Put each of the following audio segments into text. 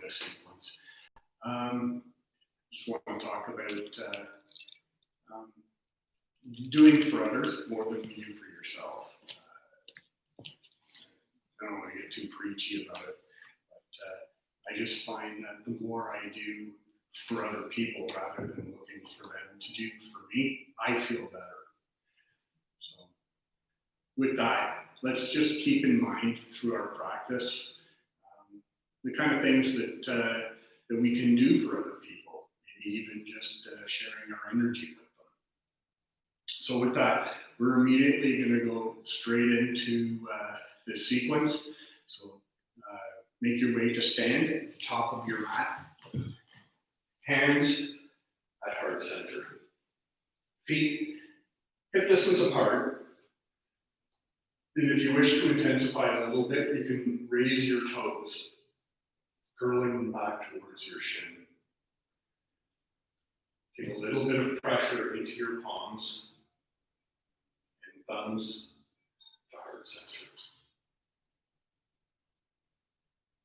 this sequence. Just want to talk about doing for others more than you do for yourself. I don't want to get too preachy about it, but I just find that the more I do for other people rather than looking for them to do for me, I feel better. So with that, let's just keep in mind through our practice the kind of things that we can do for other people, maybe even just sharing our energy with them. So with that, we're immediately going to go straight into this sequence. So make your way to stand at the top of your mat. Hands at heart center. Feet hip distance apart. And if you wish to intensify it a little bit, you can raise your toes, curling them back towards your shin. Take a little bit of pressure into your palms and thumbs to heart center.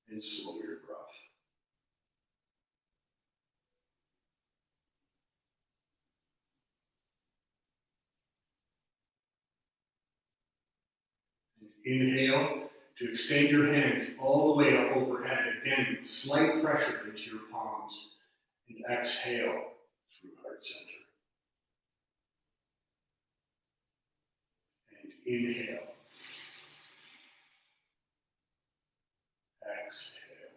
And slow your breath. Inhale to extend your hands all the way up overhead. Again, slight pressure into your palms. And exhale through heart center. And inhale. Exhale.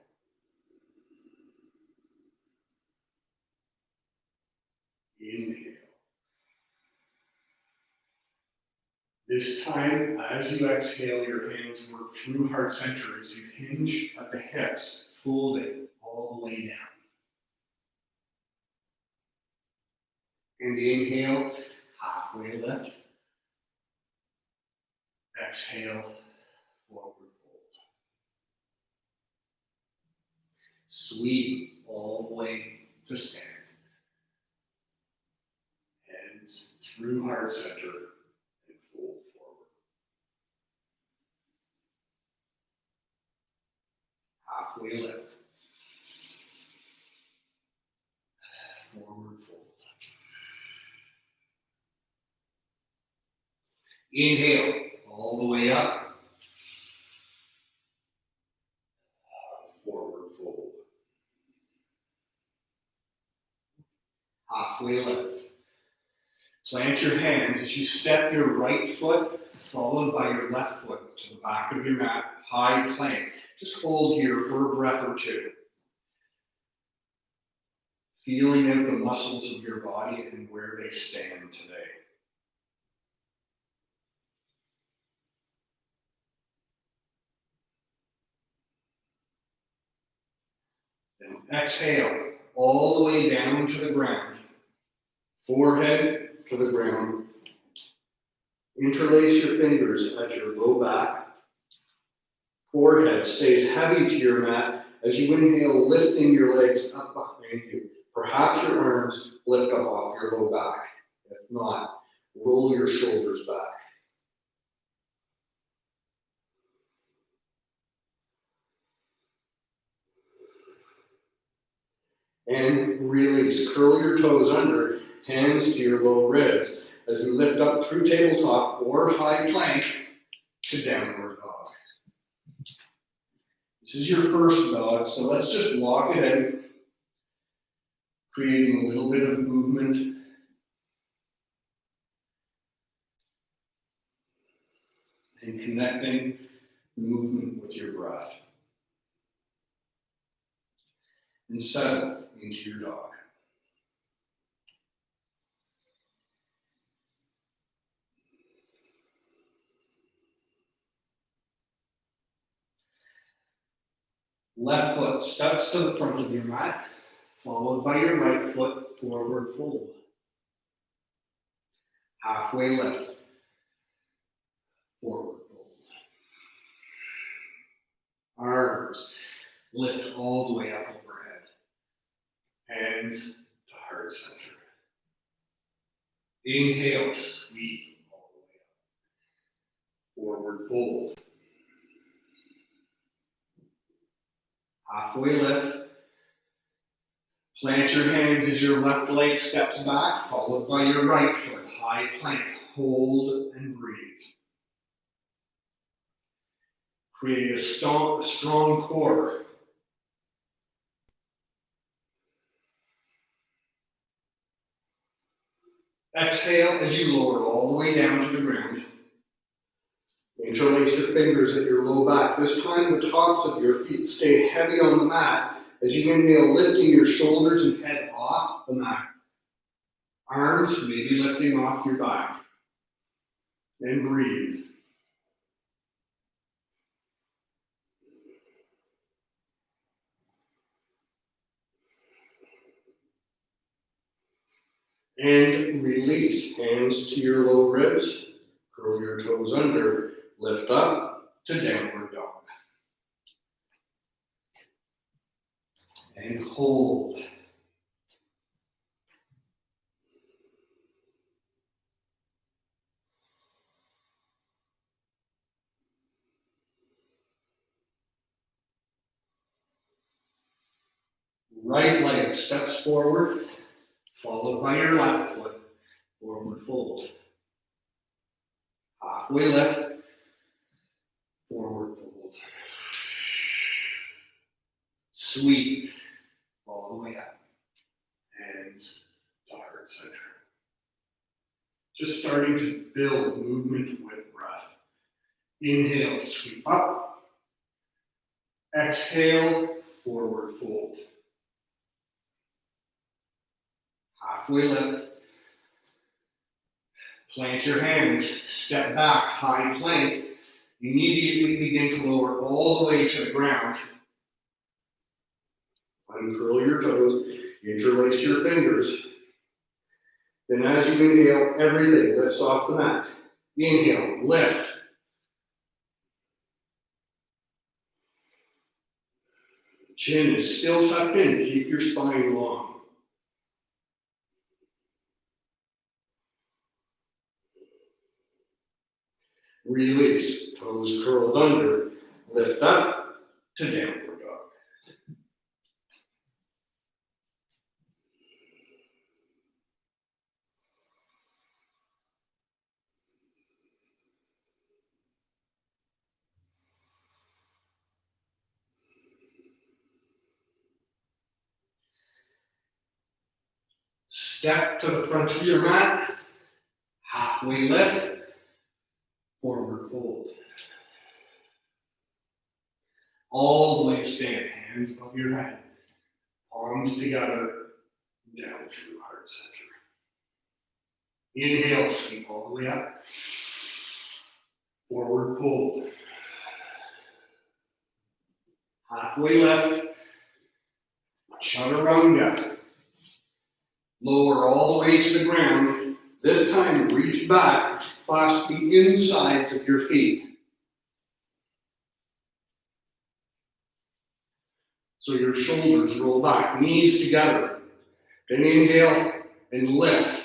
Inhale. This time, as you exhale, your hands work through heart center as you hinge at the hips, folding all the way down. And inhale, halfway lift. Exhale, forward fold. Sweep all the way to stand. Hands through heart center. Halfway lift. Forward fold. Inhale all the way up. Forward fold. Halfway lift. Plant your hands as you step your right foot, followed by your left foot to the back of your mat, high plank. Just hold here for a breath or two. Feeling out the muscles of your body and where they stand today. Then exhale all the way down to the ground. Forehead to the ground. Interlace your fingers at your low back. Forehead stays heavy to your mat as you inhale, lifting your legs up behind you. Perhaps your arms lift up off your low back. If not, roll your shoulders back. And release. Curl your toes under, hands to your low ribs as you lift up through tabletop or high plank to downward dog. This is your first dog, so let's just walk it out, creating a little bit of movement. And connecting the movement with your breath. And settle into your dog. Left foot steps to the front of your mat, followed by your right foot, forward fold. Halfway lift, forward fold. Arms lift all the way up overhead. Hands to heart center. Inhale, sweep all the way up. Forward fold. Halfway lift, Plant your hands as your left leg steps back, followed by your right foot. High plank. Hold and breathe. Create a strong core. Exhale as you lower all the way down to the ground. Interlace your fingers at your low back. This time the tops of your feet stay heavy on the mat as you inhale, lifting your shoulders and head off the mat. Arms maybe lifting off your back. And breathe. And release. Hands to your low ribs. Curl your toes under. Lift up to downward dog. And hold. Right leg steps forward, followed by your left foot. Forward fold. Halfway lift. Forward fold. Sweep all the way up. Hands to heart center. Just starting to build movement with breath. Inhale, sweep up. Exhale, forward fold. Halfway lift. Plant your hands, step back, high plank. Immediately begin to lower all the way to the ground. Uncurl your toes, interlace your fingers. Then as you inhale, everything lifts off the mat. Inhale, lift. Chin is still tucked in, keep your spine long. Release, toes curled under, lift up to downward dog. Step to the front of your mat, halfway lift, forward fold. All the way to stand, hands above your head, palms together, down through heart center. Inhale, sweep all the way up, forward fold. Halfway lift, chaturanga. Lower all the way to the ground. This time, reach back, clasp the insides of your feet. So your shoulders roll back, knees together. Then inhale and lift.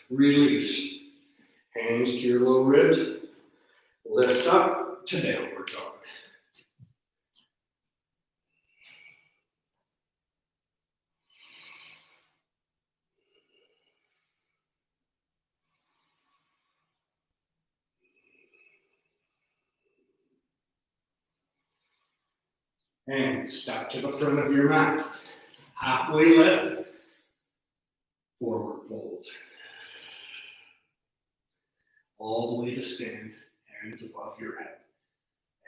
Release. Hands to your low ribs. Lift up to downward dog. And step to the front of your mat. Halfway lift. Forward fold. All the way to stand, hands above your head,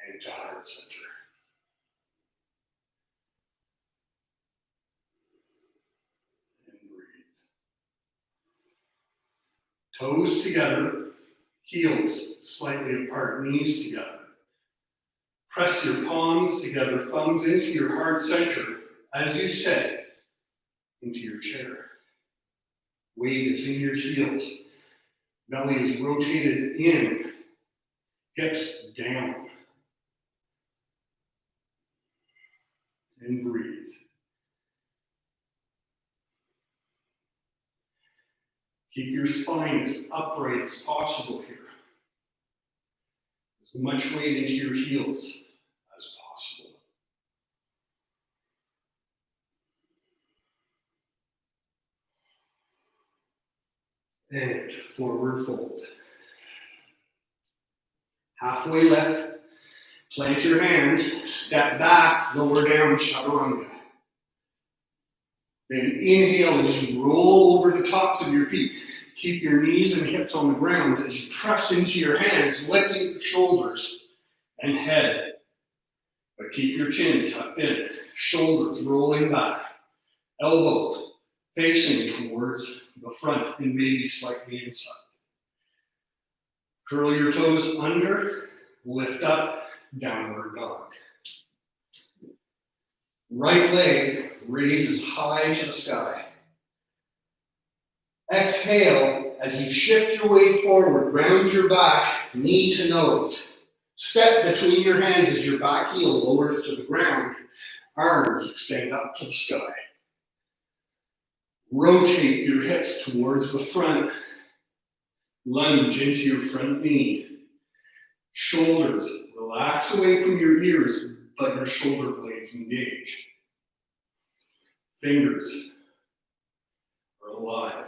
and to heart center. And breathe. Toes together, heels slightly apart, knees together. Press your palms together, thumbs into your heart center as you sit into your chair. Weight is in your heels. Belly is rotated in, hips down. And breathe. Keep your spine as upright as possible here. As much weight into your heels as possible. And forward fold. Halfway left, plant your hands, step back, lower down, chaturanga. Then inhale as you roll over the tops of your feet. Keep your knees and hips on the ground as you press into your hands, lifting your shoulders and head. But keep your chin tucked in, shoulders rolling back, elbows facing towards the front and maybe slightly inside. Curl your toes under, lift up, downward dog. Right leg raises high to the sky. Exhale as you shift your weight forward, round your back, knee to nose. Step between your hands as your back heel lowers to the ground. Arms extend up to the sky. Rotate your hips towards the front. Lunge into your front knee. Shoulders relax away from your ears, but your shoulder blades engage. Fingers are alive.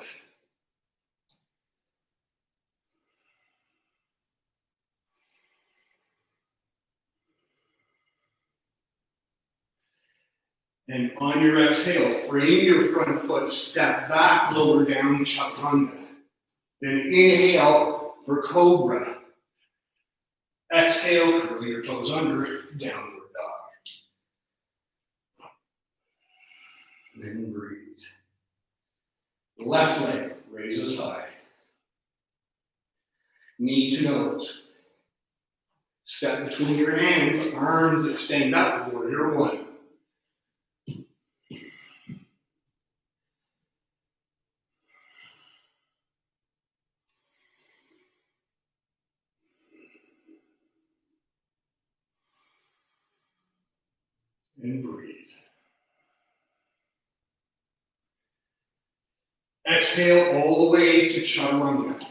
And on your exhale, frame your front foot, step back, lower down, chaturanga. Then inhale for cobra. Exhale, curl your toes under, downward dog. Then breathe. Left leg raises high. Knee to nose. Step between your hands, arms extend up, warrior one. And breathe. Exhale all the way to chaturanga.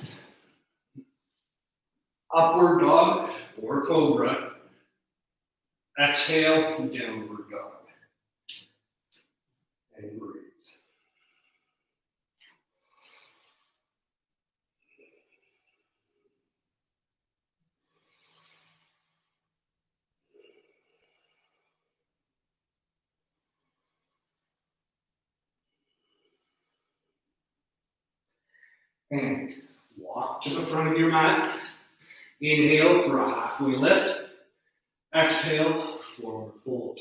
Upward dog or cobra. Exhale, downward dog. And breathe. And walk to the front of your mat. Inhale for a halfway lift. Exhale, forward fold.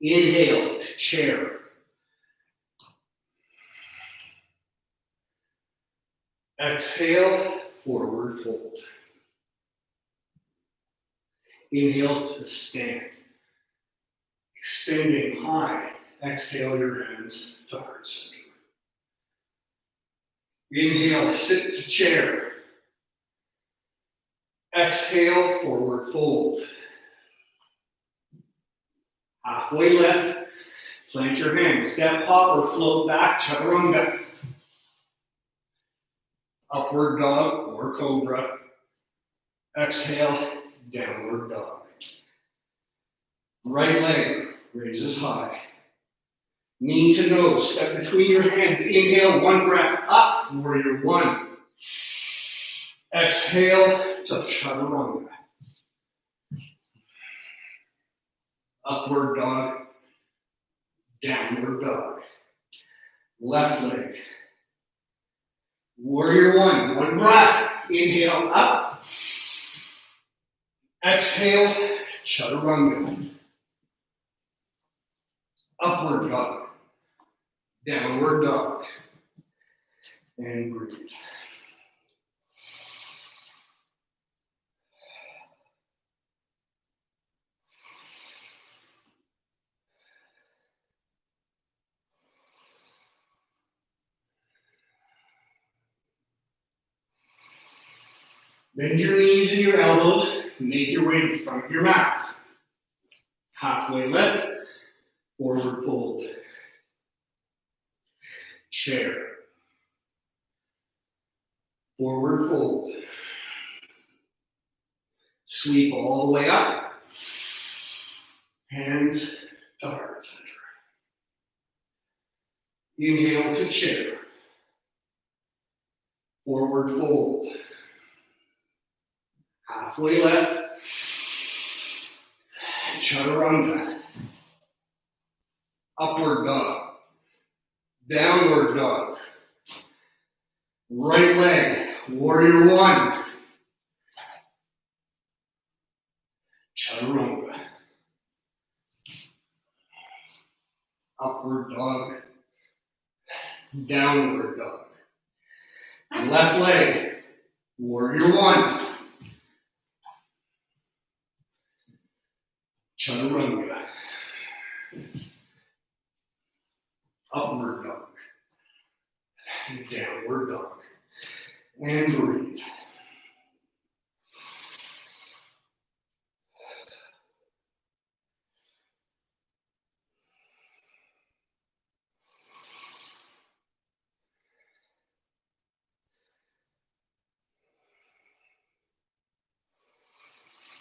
Inhale, chair. Exhale, forward fold. Inhale to stand. Extending high. Exhale your hands to heart center. Inhale, sit to chair. Exhale, forward fold. Halfway left, plant your hands. Step, hop, or float back, chaturanga. Upward dog or cobra. Exhale, downward dog. Right leg raises high. Knee to nose, step between your hands. Inhale, one breath up, warrior one. Exhale to chaturanga. Upward dog, downward dog. Left leg. Warrior one breath. Inhale up. Exhale, chaturanga. Upward dog. Downward dog. And breathe. Bend your knees and your elbows. Make your way to the front of your mat. Halfway lift. Forward fold. Chair. Forward fold. Sweep all the way up. Hands to heart center. Inhale to chair. Forward fold. Halfway left. Chaturanga. Upward dog. Downward dog. Right leg. Warrior one. Chaturanga. Upward dog. Downward dog. Left leg. Warrior one. Chaturanga. Upward dog. Downward dog. And breathe.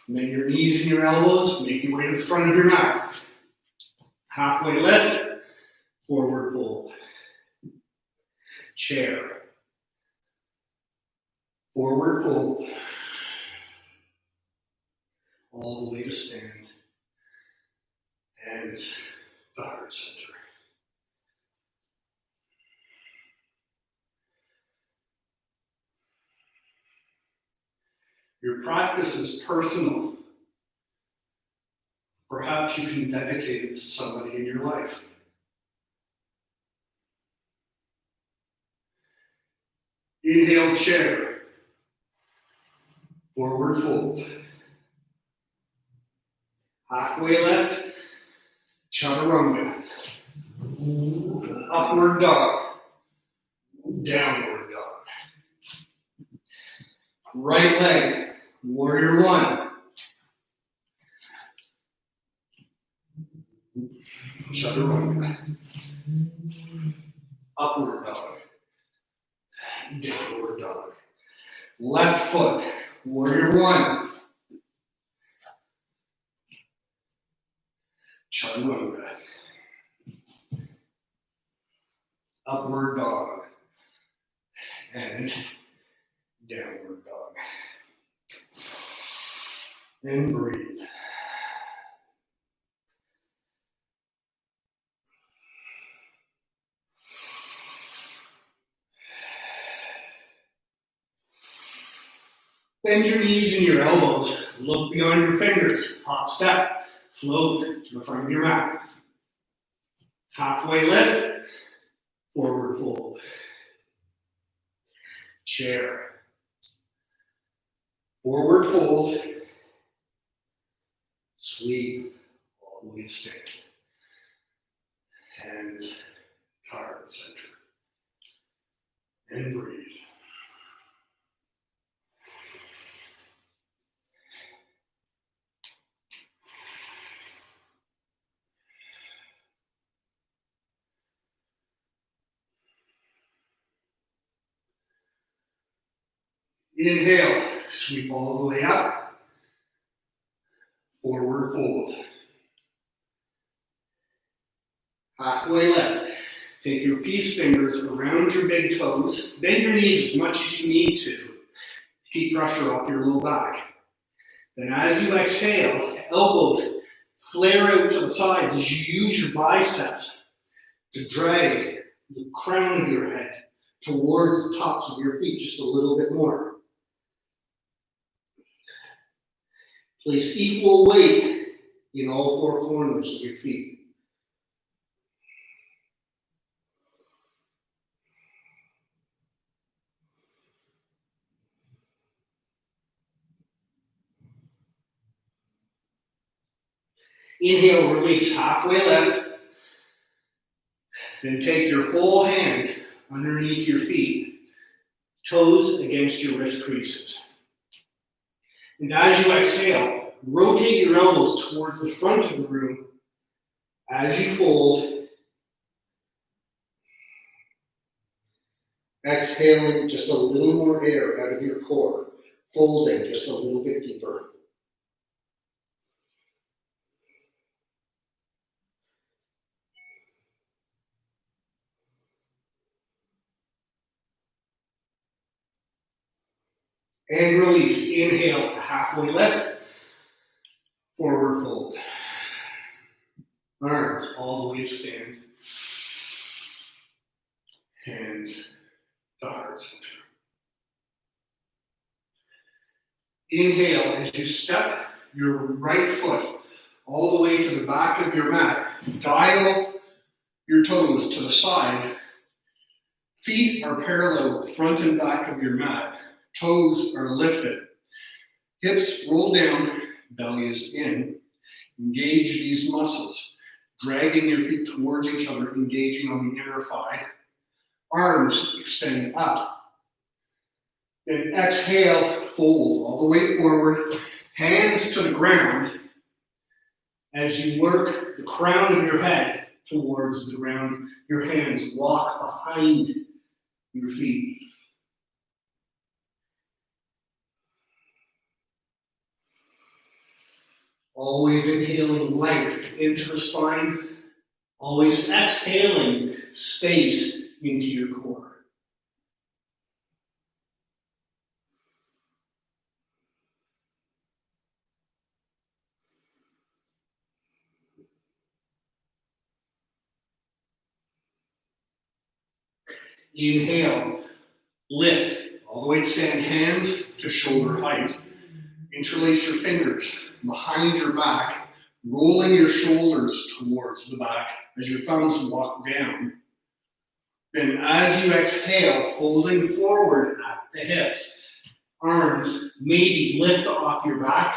Bend your knees and your elbows, make your way to the front of your mat. Halfway lift, forward fold. Chair. Forward fold. All the way to stand. Hands to heart center. Your practice is personal. Perhaps you can dedicate it to somebody in your life. Inhale, chair. Forward fold. Halfway left, chaturanga. Upward dog. Downward dog. Right leg, warrior one. Chaturanga. Upward dog. Downward dog. Left foot, warrior one. Chaturanga. Upward dog. And downward dog. And breathe. Bend your knees and your elbows. Look beyond your fingers. Hop step. Float to the front of your mat. Halfway lift. Forward fold. Chair. Forward fold. Sweep all the way to stand. Hands to heart center. And breathe. Inhale, sweep all the way up. Forward fold. Halfway left. Take your peace fingers around your big toes. Bend your knees as much as you need to keep pressure off your low back. Then as you exhale, elbows flare out to the sides as you use your biceps to drag the crown of your head towards the tops of your feet just a little bit more. Place equal weight in all four corners of your feet. Inhale, release, halfway left. Then take your whole hand underneath your feet, toes against your wrist creases. And as you exhale, rotate your elbows towards the front of the room as you fold. Exhaling just a little more air out of your core, folding just a little bit deeper. And release. Inhale to halfway lift, forward fold. Arms all the way to stand. Hands to heart center. Inhale as you step your right foot all the way to the back of your mat. Dial your toes to the side. Feet are parallel with the front and back of your mat. Toes are lifted. Hips roll down, belly is in. Engage these muscles, dragging your feet towards each other, engaging on the inner thigh. Arms extend up. Then exhale, fold all the way forward, hands to the ground as you work the crown of your head towards the ground. Your hands walk behind your feet. Always inhaling length into the spine, always exhaling space into your core. Inhale, lift, all the way to stand, hands to shoulder height. Interlace your fingers behind your back, rolling your shoulders towards the back as your thumbs walk down. Then as you exhale, folding forward at the hips, arms maybe lift off your back,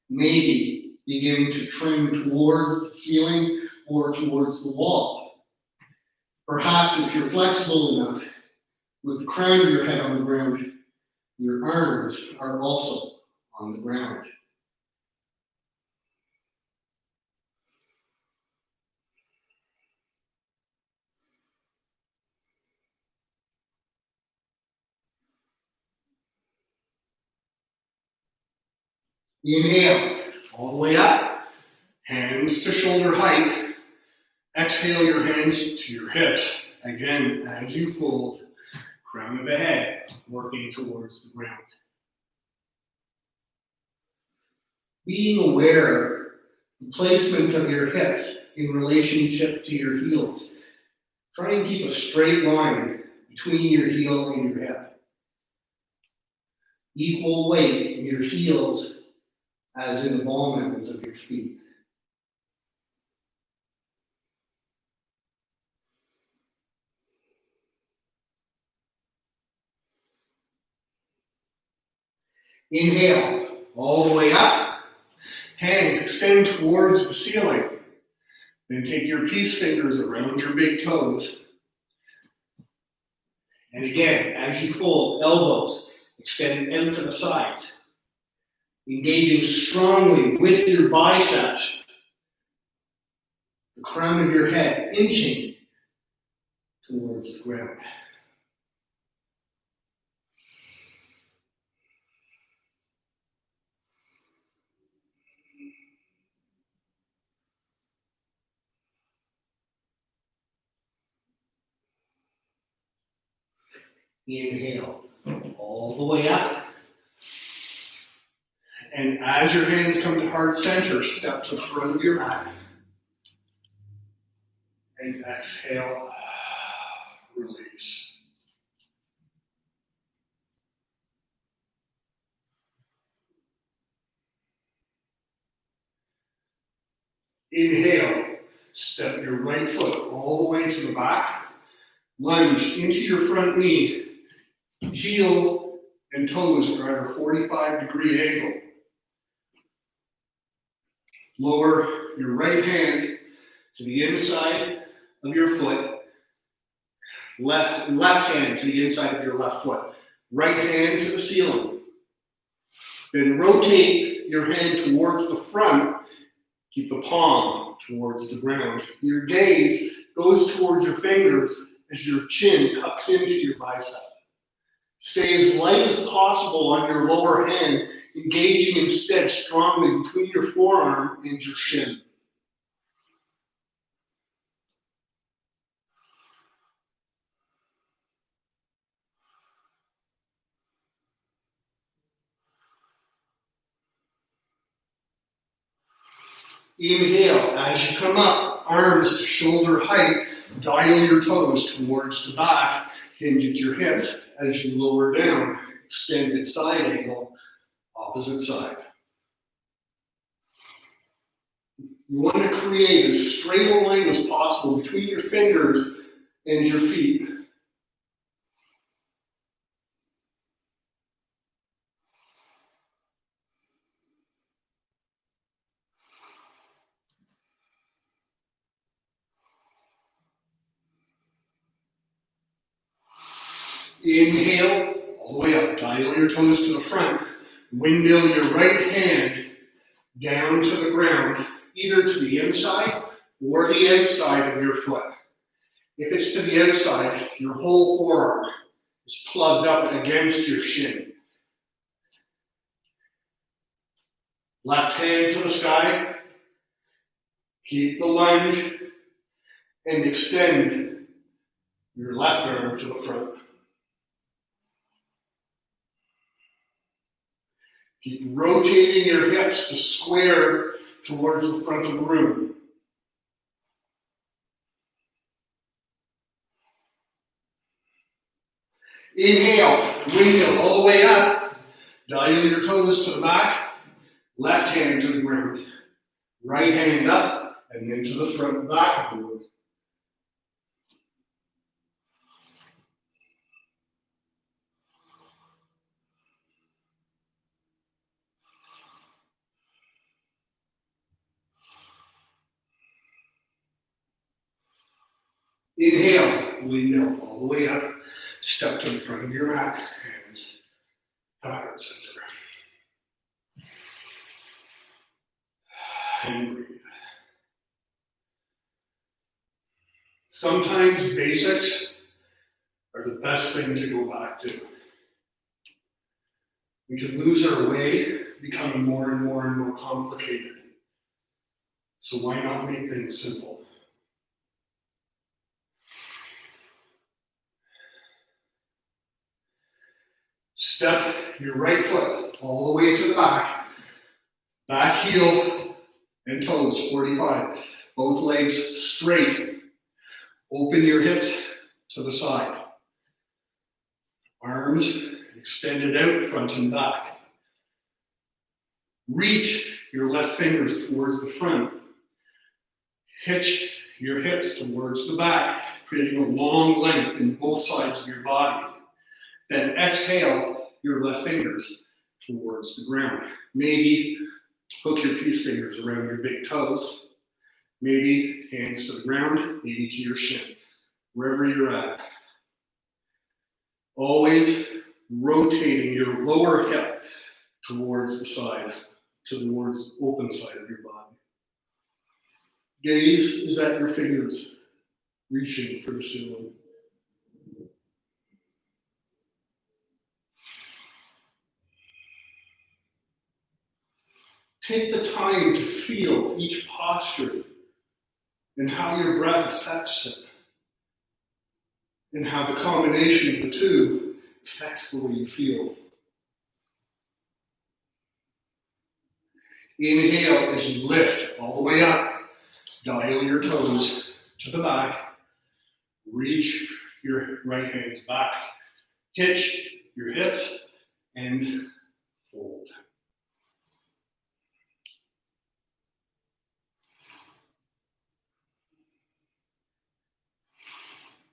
maybe begin to trim towards the ceiling or towards the wall. Perhaps if you're flexible enough, with the crown of your head on the ground, your arms are also on the ground. Inhale, all the way up, hands to shoulder height. Exhale your hands to your hips. Again, as you fold, crown of the head working towards the ground. Being aware of the placement of your hips in relationship to your heels. Try and keep a straight line between your heel and your hip. Equal weight in your heels as in the ball ends of your feet. Inhale, all the way up. Hands extend towards the ceiling. Then take your peace fingers around your big toes. And again, as you fold, elbows extend out to the sides. Engaging strongly with your biceps. The crown of your head inching towards the ground. Inhale, all the way up. And as your hands come to heart center, step to the front of your mat. And exhale, release. Inhale, step your right foot all the way to the back. Lunge into your front knee. Heel and toes are at a 45-degree angle. Lower your right hand to the inside of your foot. Left hand to the inside of your left foot. Right hand to the ceiling. Then rotate your hand towards the front. Keep the palm towards the ground. Your gaze goes towards your fingers as your chin tucks into your bicep. Stay as light as possible on your lower hand, engaging instead strongly between your forearm and your shin. Inhale, as you come up, arms to shoulder height, dial your toes towards the back, hinge at your hips as you lower down, extended side angle, opposite side. You want to create as straight a line as possible between your fingers and your feet. Inhale, all the way up, dial your toes to the front, windmill your right hand down to the ground, either to the inside or the outside of your foot. If it's to the outside, your whole forearm is plugged up against your shin. Left hand to the sky, keep the lunge, and extend your left arm to the front. Keep rotating your hips to square towards the front of the room. Inhale, windmill all the way up. Dial your toes to the back, left hand to the ground. Right hand up, and then to the front back of the room. Inhale, windmill all the way up. Step to the front of your mat, hands come out of center. And breathe. Sometimes basics are the best thing to go back to. We can lose our way, becoming more and more and more complicated. So why not make things simple? Step your right foot all the way to the back. Back heel and toes, 45. Both legs straight. Open your hips to the side. Arms extended out front and back. Reach your left fingers towards the front. Hitch your hips towards the back, creating a long length in both sides of your body. Then exhale your left fingers towards the ground. Maybe hook your peace fingers around your big toes. Maybe hands to the ground, maybe to your shin, wherever you're at. Always rotating your lower hip towards the side, towards the open side of your body. Gaze is at your fingers, reaching for the ceiling. Take the time to feel each posture and how your breath affects it, and how the combination of the two affects the way you feel. Inhale as you lift all the way up. Dial your toes to the back. Reach your right hands back. Hitch your hips and fold.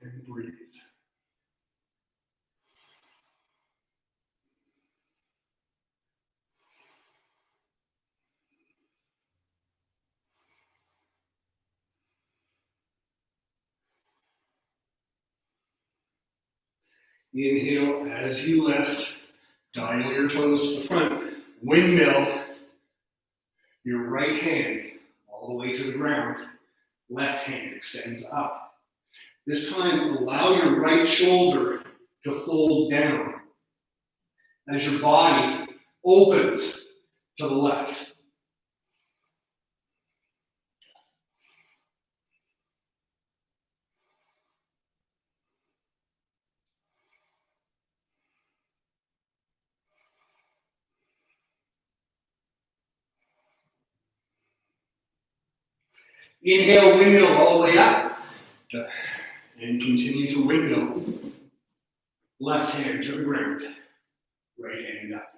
And breathe. Inhale as you lift, dial your toes to the front, windmill your right hand all the way to the ground, left hand extends up. This time, allow your right shoulder to fold down as your body opens to the left. Inhale, windmill all the way up. And continue to windmill. Left hand to the ground. Right hand up.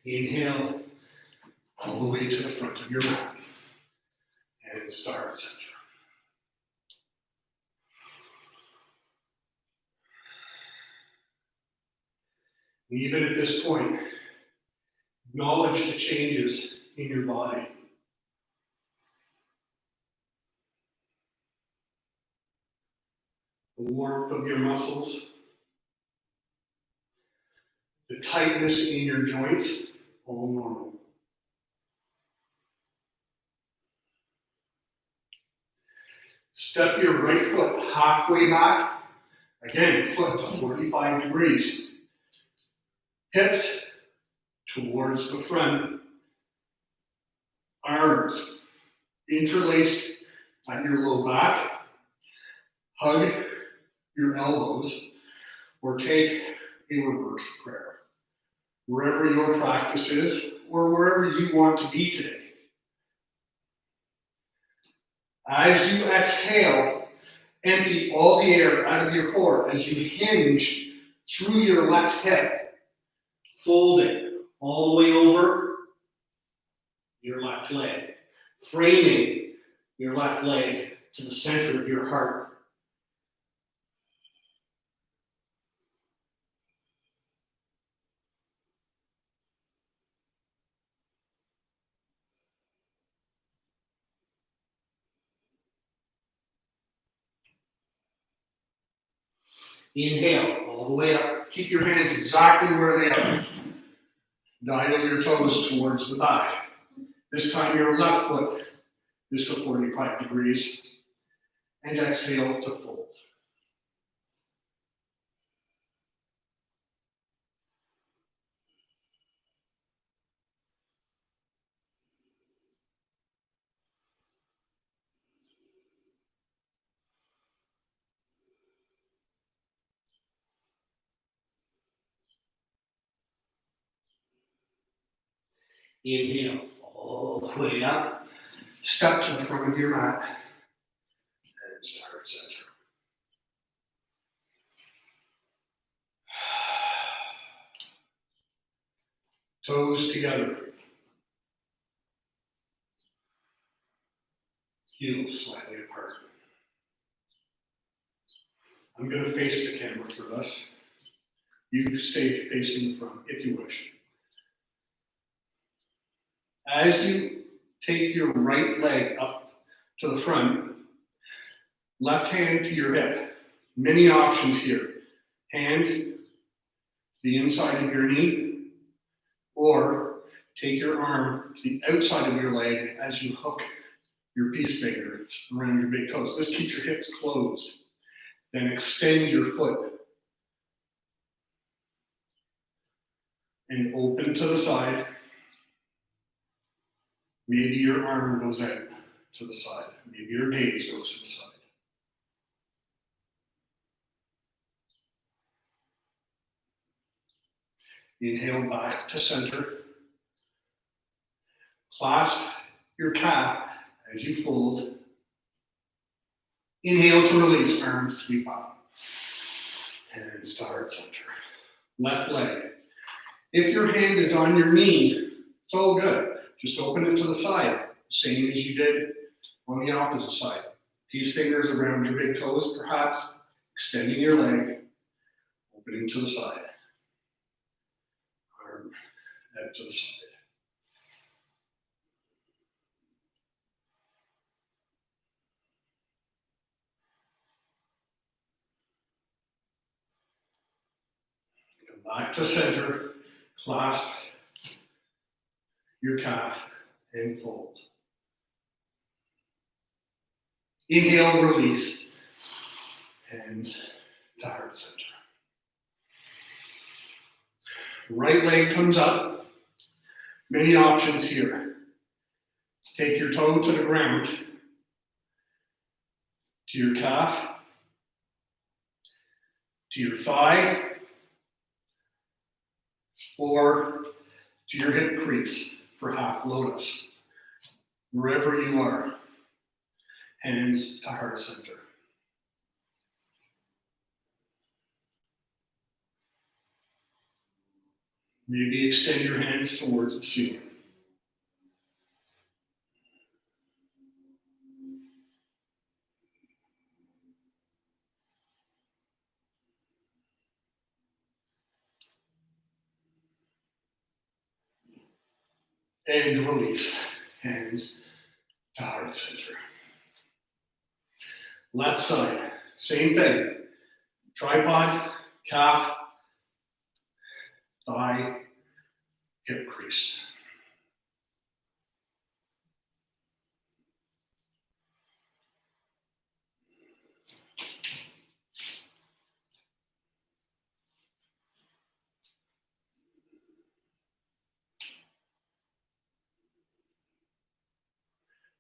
Inhale all the way to the front of your mat. And start center. Even at this point, acknowledge the changes in your body. The warmth of your muscles, the tightness in your joints, all normal. Step your right foot halfway back. Again, foot to 45 degrees. Hips towards the front. Arms interlaced at your low back. Hug your elbows or take a reverse prayer. Wherever your practice is or wherever you want to be today. As you exhale, empty all the air out of your core as you hinge through your left hip, folding all the way over your left leg, framing your left leg to the center of your heart. Inhale all the way up. Keep your hands exactly where they are. Dial your toes towards the back. This time your left foot is to 45 degrees. And exhale to fold. Inhale all the way up. Step to the front of your mat. And start center. Toes together. Heels slightly apart. I'm going to face the camera for this. You stay facing the front if you wish. As you take your right leg up to the front, left hand to your hip. Many options here. Hand the inside of your knee, or take your arm to the outside of your leg as you hook your peace fingers around your big toes. This keeps your hips closed. Then extend your foot and open to the side. Maybe your arm goes out to the side. Maybe your gaze goes to the side. Inhale back to center. Clasp your calf as you fold. Inhale to release, arms sweep up. And start center. Left leg. If your hand is on your knee, it's all good. Just open it to the side, same as you did on the opposite side. Peace fingers around your big toes, perhaps, extending your leg, opening to the side. Arm head to the side. Come back to center, clasp your calf and fold. Inhale, release, hands to heart center. Right leg comes up. Many options here. Take your toe to the ground, to your calf, to your thigh, or to your hip crease for half lotus. Wherever you are, hands to heart center. Maybe extend your hands towards the ceiling. And release, hands to heart center. Left side, same thing. Tripod, calf, thigh, hip crease.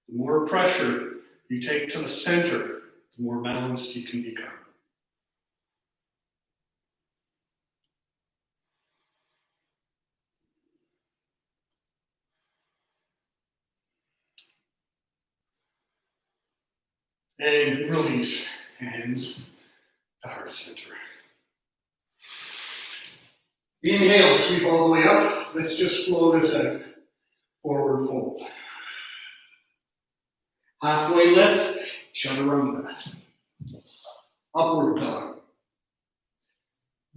The more pressure you take to the center, the more balanced you can become. And release, hands to heart center. Inhale, sweep all the way up. Let's just flow this out. Forward fold. Halfway lift, chaturanga. Upward dog.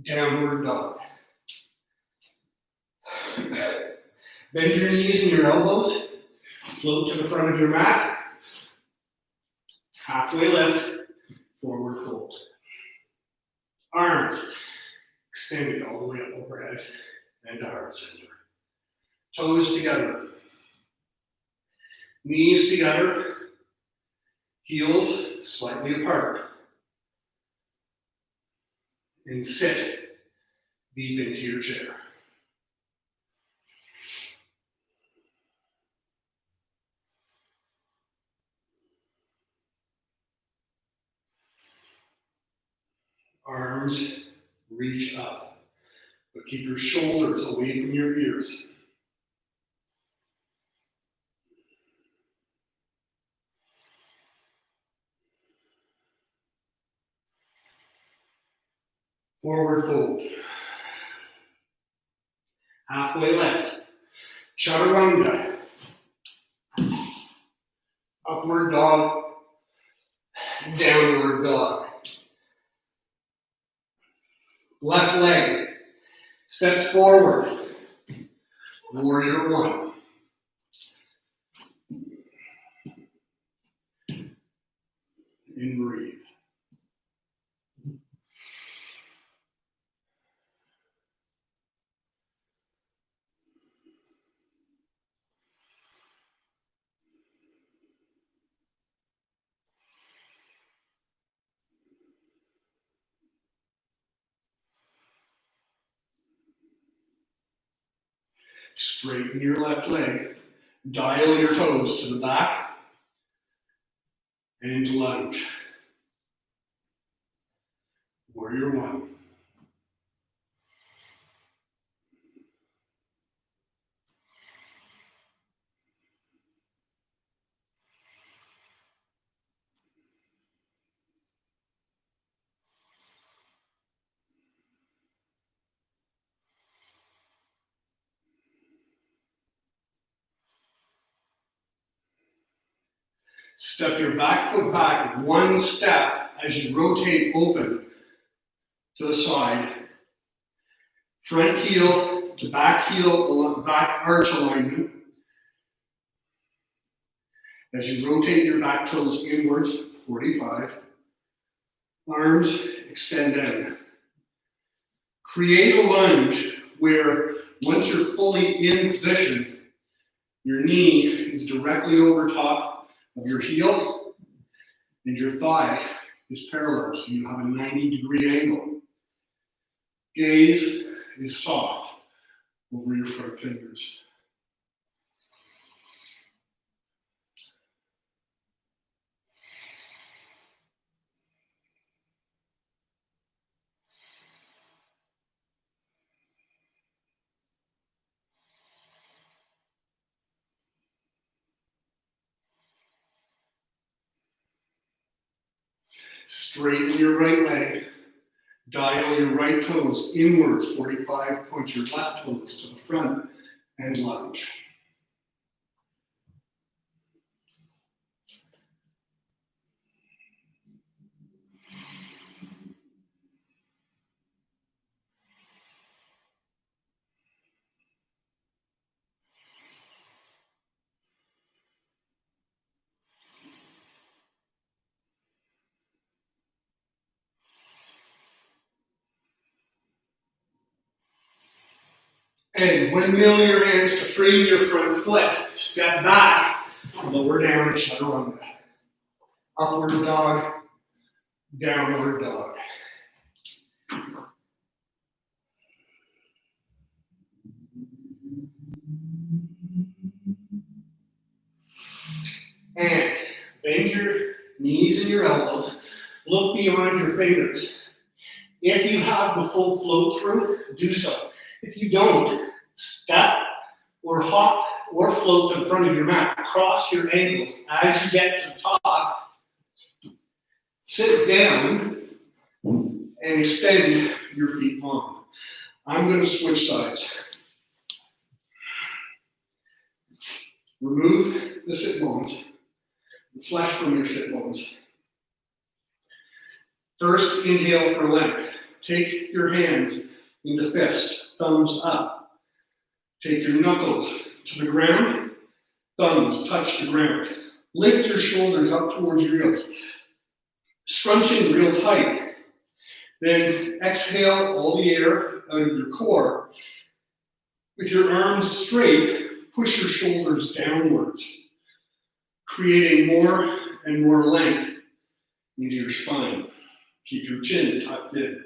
Downward dog. Bend your knees and your elbows. Float to the front of your mat. Halfway lift, forward fold. Arms extended all the way up overhead and to heart center. Toes together. Knees together. Heels slightly apart. And sit deep into your chair. Arms reach up, but keep your shoulders away from your ears. Forward fold. Halfway lift. Chaturanga. Upward dog. Downward dog. Left leg steps forward. Warrior one. And breathe. Straighten your left leg. Dial your toes to the back. And lunge. Warrior one. Step your back foot back one step as you rotate open to the side. Front heel to back heel, back arch alignment. As you rotate your back toes inwards, 45. Arms extend out. Create a lunge where once you're fully in position, your knee is directly over top of your heel and your thigh is parallel, so you have a 90-degree angle. Gaze is soft over your front fingers. Straighten your right leg. Dial your right toes inwards, 45. Point your left toes to the front and lunge. And windmill your hands to free your front foot. Step back, lower down, chaturanga. Upward dog, downward dog. And bend your knees and your elbows. Look beyond your fingers. If you have the full float through, do so. If you don't, step or hop or float in front of your mat. Cross your ankles as you get to the top. Sit down and extend your feet long. I'm going to switch sides. Remove the sit bones, the flesh from your sit bones. First, inhale for length. Take your hands into fists, thumbs up. Take your knuckles to the ground, thumbs touch the ground. Lift your shoulders up towards your ears, scrunching real tight. Then exhale all the air out of your core. With your arms straight, push your shoulders downwards, creating more and more length into your spine. Keep your chin tucked in.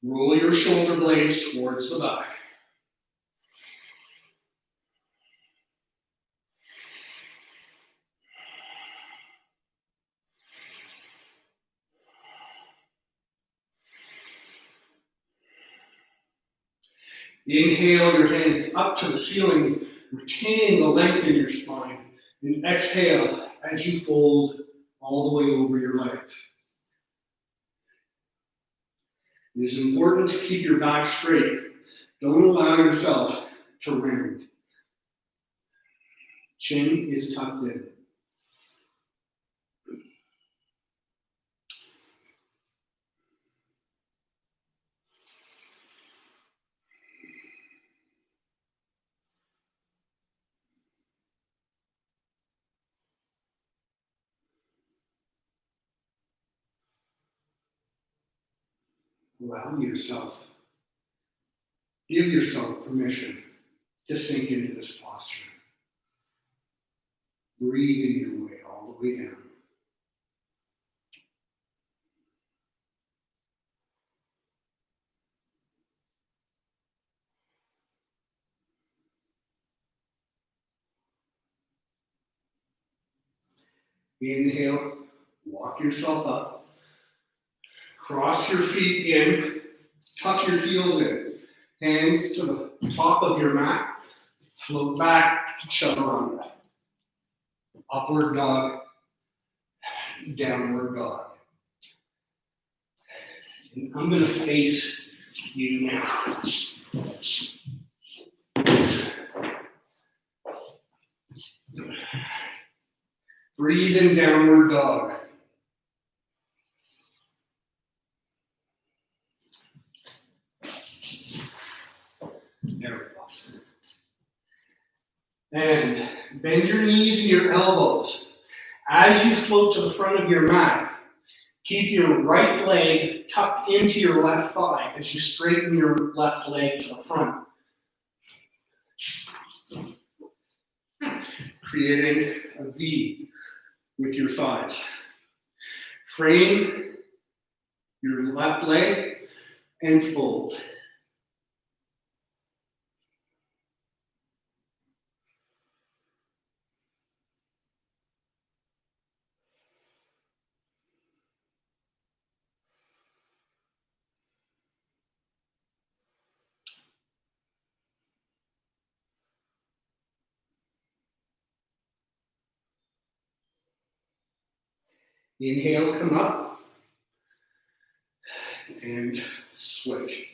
Roll your shoulder blades towards the back. Inhale your hands up to the ceiling, retaining the length in your spine. And exhale as you fold all the way over your legs. It is important to keep your back straight. Don't allow yourself to round. Chin is tucked in. Allow yourself, give yourself permission to sink into this posture. Breathing your way all the way down. Inhale, walk yourself up. Cross your feet in, tuck your heels in. Hands to the top of your mat. Float back to chaturanga. Upward dog, downward dog. And I'm going to face you now. Breathe in downward dog. And bend your knees and your elbows. As you float to the front of your mat, keep your right leg tucked into your left thigh as you straighten your left leg to the front, creating a V with your thighs. Frame your left leg and fold. Inhale, come up, and switch.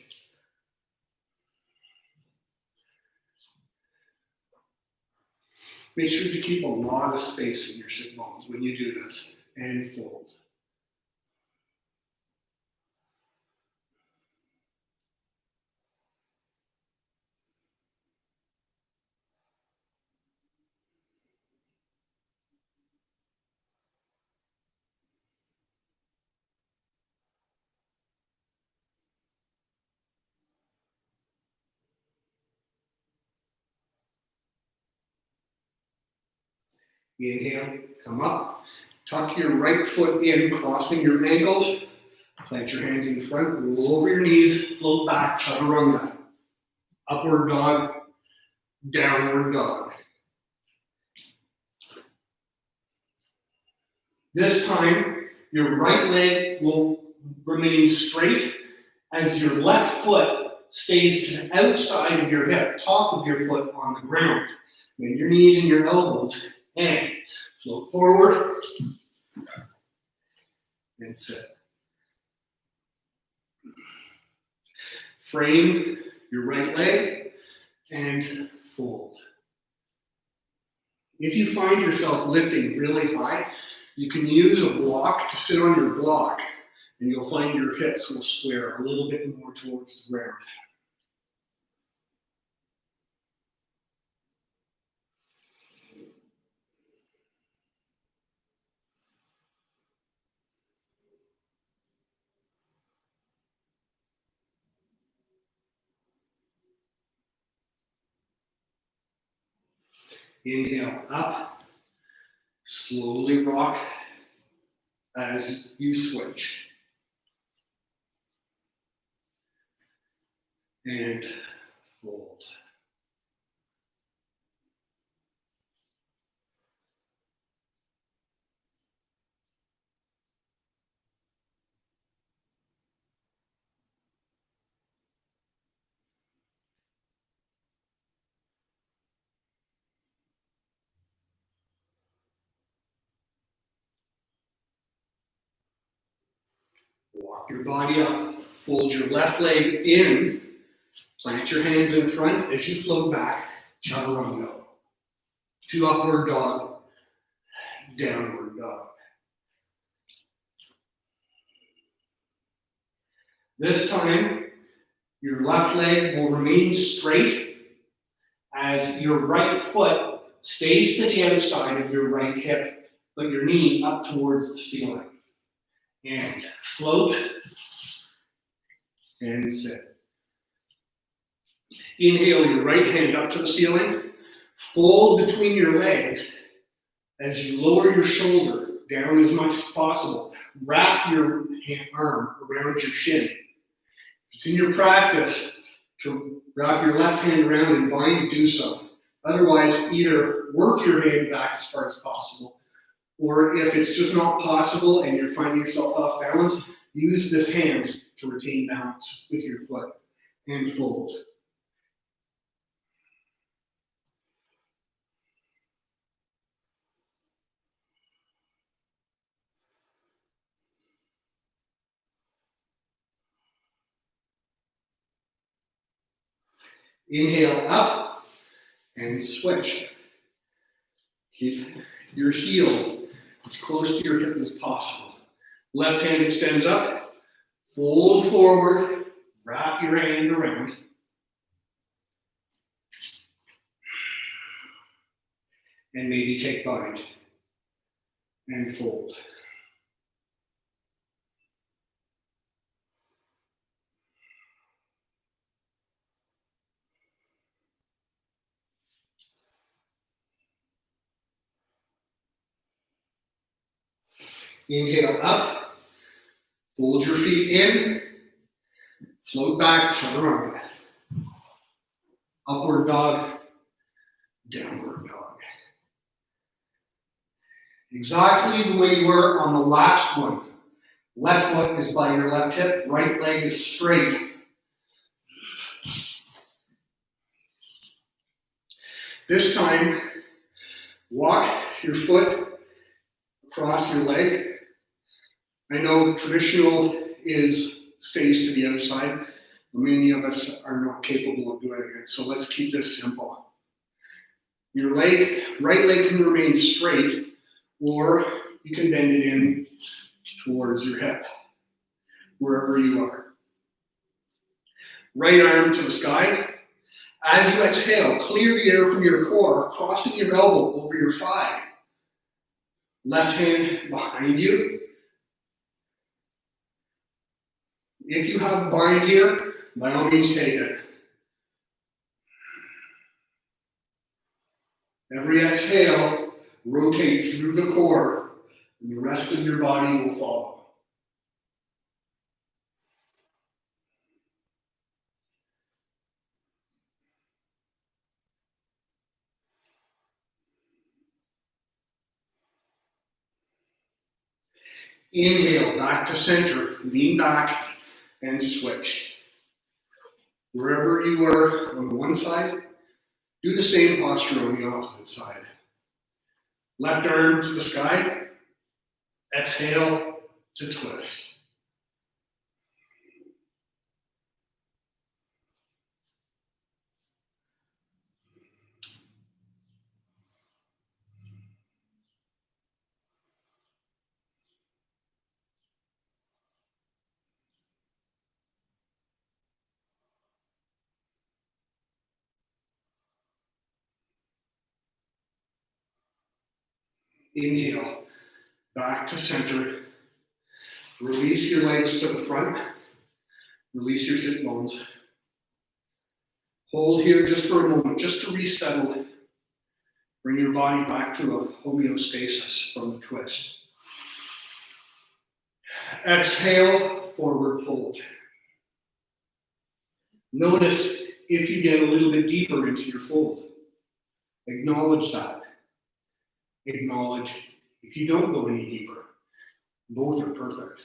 Make sure to keep a lot of space in your sit bones when you do this, and fold. Inhale, come up. Tuck your right foot in, crossing your ankles. Plant your hands in front, roll over your knees, float back, chaturanga. Upward dog, downward dog. This time, your right leg will remain straight as your left foot stays to the outside of your hip, top of your foot on the ground. Bend your knees and your elbows, and float forward, and sit. Frame your right leg, and fold. If you find yourself lifting really high, you can use a block to sit on your block, and you'll find your hips will square a little bit more towards the ground. Inhale up, slowly rock as you switch. And fold. Walk your body up, fold your left leg in, plant your hands in front as you float back, chaturanga. To upward dog, downward dog. This time, your left leg will remain straight as your right foot stays to the outside of your right hip, but your knee up towards the ceiling. And float and sit. Inhale your right hand up to the ceiling. Fold between your legs as you lower your shoulder down as much as possible. Wrap your arm around your shin. If it's in your practice to wrap your left hand around and bind, do so. Otherwise, either work your hand back as far as possible, or if it's just not possible and you're finding yourself off balance, use this hand to retain balance with your foot and fold. Inhale up and switch. Keep your heel as close to your hip as possible. Left hand extends up, fold forward, wrap your hand around. and maybe take bind and fold. Inhale up, fold your feet in, float back, chaturanga. Upward dog, downward dog. Exactly the way you were on the last one. Left foot is by your left hip, right leg is straight. This time, walk your foot across your leg. I know traditional stays to the outside, but many of us are not capable of doing it, so let's keep this simple. Your right leg can remain straight, or you can bend it in towards your hip, wherever you are. Right arm to the sky. As you exhale, clear the air from your core, crossing your elbow over your thigh. Left hand behind you. If you have bind here, by all means take it. Every exhale, rotate through the core, and the rest of your body will follow. Inhale, back to center, lean back, and switch. Wherever you were on one side, do the same posture on the opposite side. Left arm to the sky, exhale to twist. Inhale, back to center. Release your legs to the front. Release your sit bones. Hold here just for a moment, just to resettle. Bring your body back to a homeostasis from the twist. Exhale, forward fold. Notice if you get a little bit deeper into your fold. Acknowledge that. Acknowledge if you don't go any deeper. Both are perfect.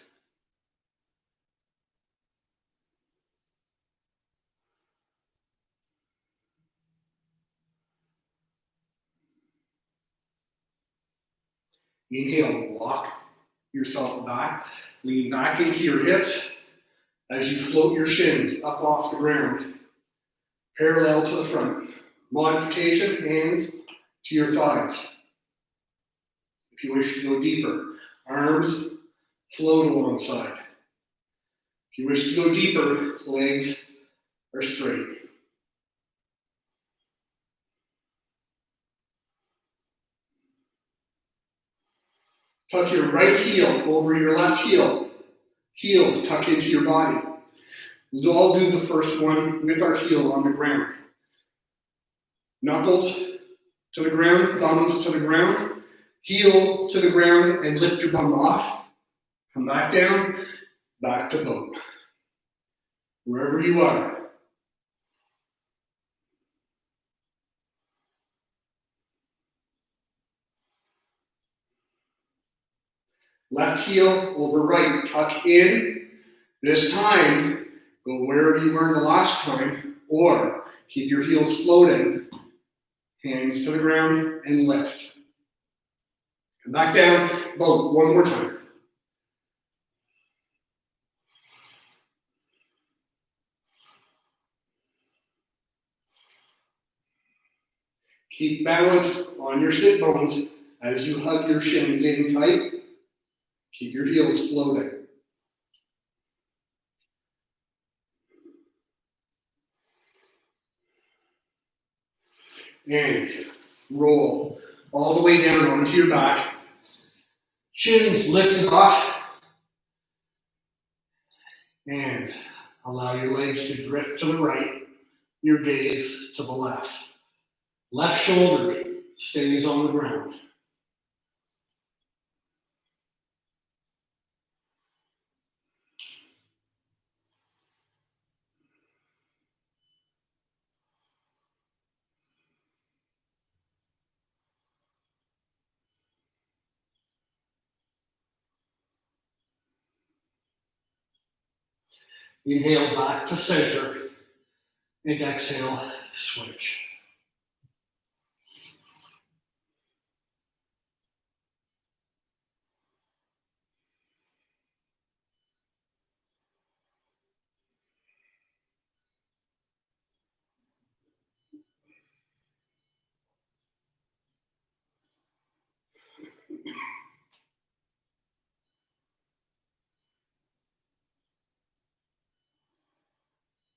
Inhale, walk yourself back. Lean back into your hips as you float your shins up off the ground, parallel to the front. Modification, hands to your thighs. If you wish to go deeper, arms float alongside. If you wish to go deeper, legs are straight. Tuck your right heel over your left heel. Heels tuck into your body. We'll all do the first one with our heel on the ground. Knuckles to the ground, thumbs to the ground, heel to the ground, and lift your bum off. Come back down, back to boat. Wherever you are. Left heel over right, tuck in. This time, go wherever you were the last time, or keep your heels floating. Hands to the ground and lift. Come back down, boat, one more time. Keep balance on your sit bones as you hug your shins in tight. Keep your heels floating. And roll all the way down onto your back. Shins lifted off. And allow your legs to drift to the right, your gaze to the left. Left shoulder stays on the ground. Inhale back to center, and exhale, switch.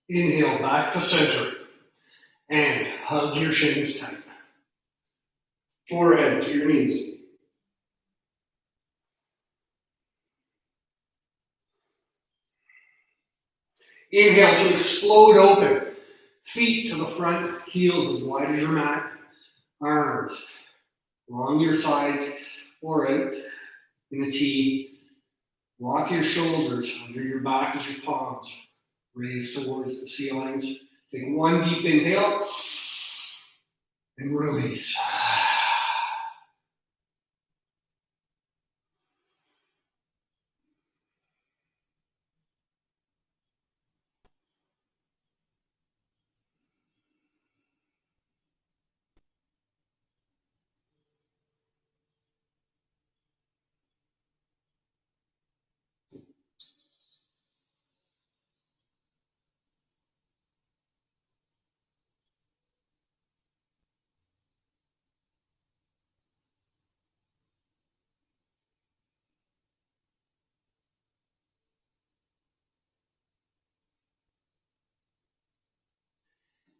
Inhale back to center, and hug your shins tight. Forehead to your knees. Inhale to explode open. Feet to the front, heels as wide as your mat. Arms along your sides or out in a T. Lock your shoulders under your back as your palms raise towards the ceilings. Take one deep inhale and release.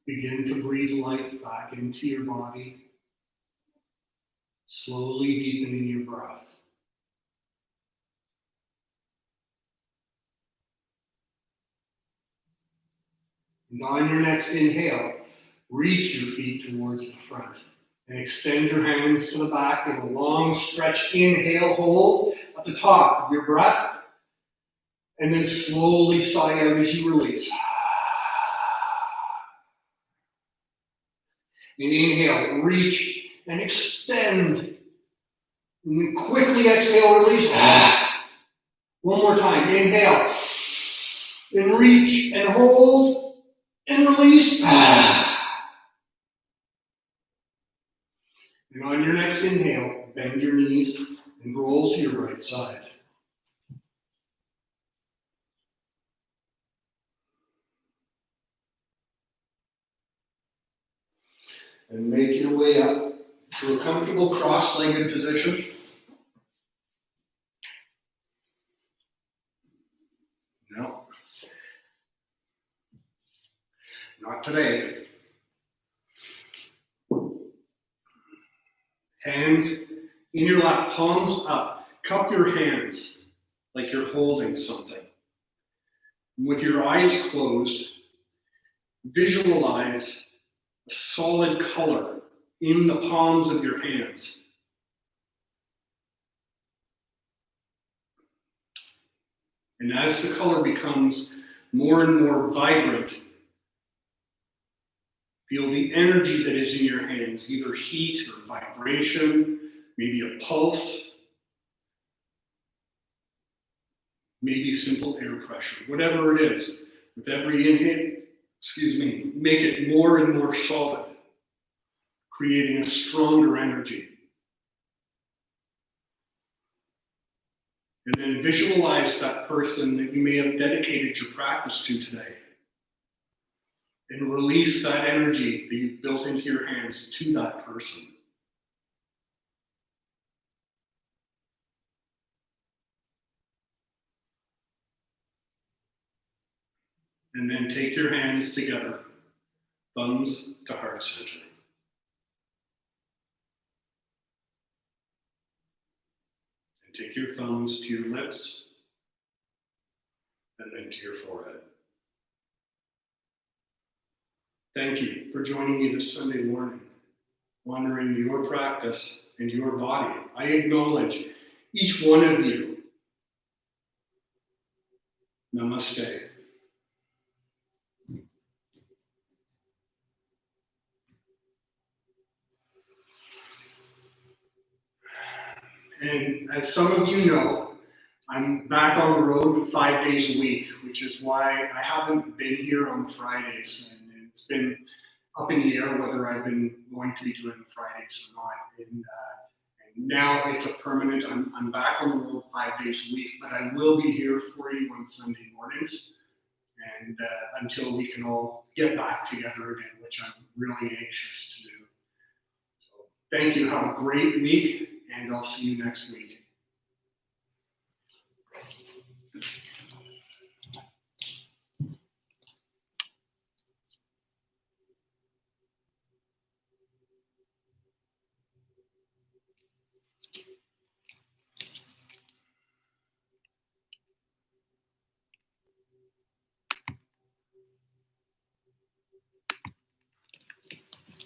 Begin to breathe life back into your body, slowly deepening your breath. And on your next inhale, reach your feet towards the front and extend your hands to the back in a long stretch. Inhale, hold at the top of your breath, and then slowly sigh out as you release. And inhale, reach and extend. And then quickly exhale, release. One more time. Inhale. And reach and hold and release. And on your next inhale, bend your knees and roll to your right side. And make your way up to a comfortable cross-legged position. No. Not today. Hands in your lap, palms up. Cup your hands like you're holding something. With your eyes closed, visualize a solid color in the palms of your hands. And as the color becomes more and more vibrant, feel the energy that is in your hands, either heat or vibration, maybe a pulse, maybe simple air pressure, whatever it is. With every inhale, make it more and more solid, creating a stronger energy. And then visualize that person that you may have dedicated your practice to today. And release that energy that you've built into your hands to that person. And then take your hands together, thumbs to heart center. Take your thumbs to your lips and then to your forehead. Thank you for joining me this Sunday morning, honoring your practice and your body. I acknowledge each one of you. Namaste. And as some of you know, I'm back on the road 5 days a week, which is why I haven't been here on Fridays. And it's been up in the air whether I've been going to be doing Fridays or not. And now it's a permanent, I'm back on the road 5 days a week, but I will be here for you on Sunday mornings. And until we can all get back together again, which I'm really anxious to do. So thank you, have a great week, and I'll see you next week.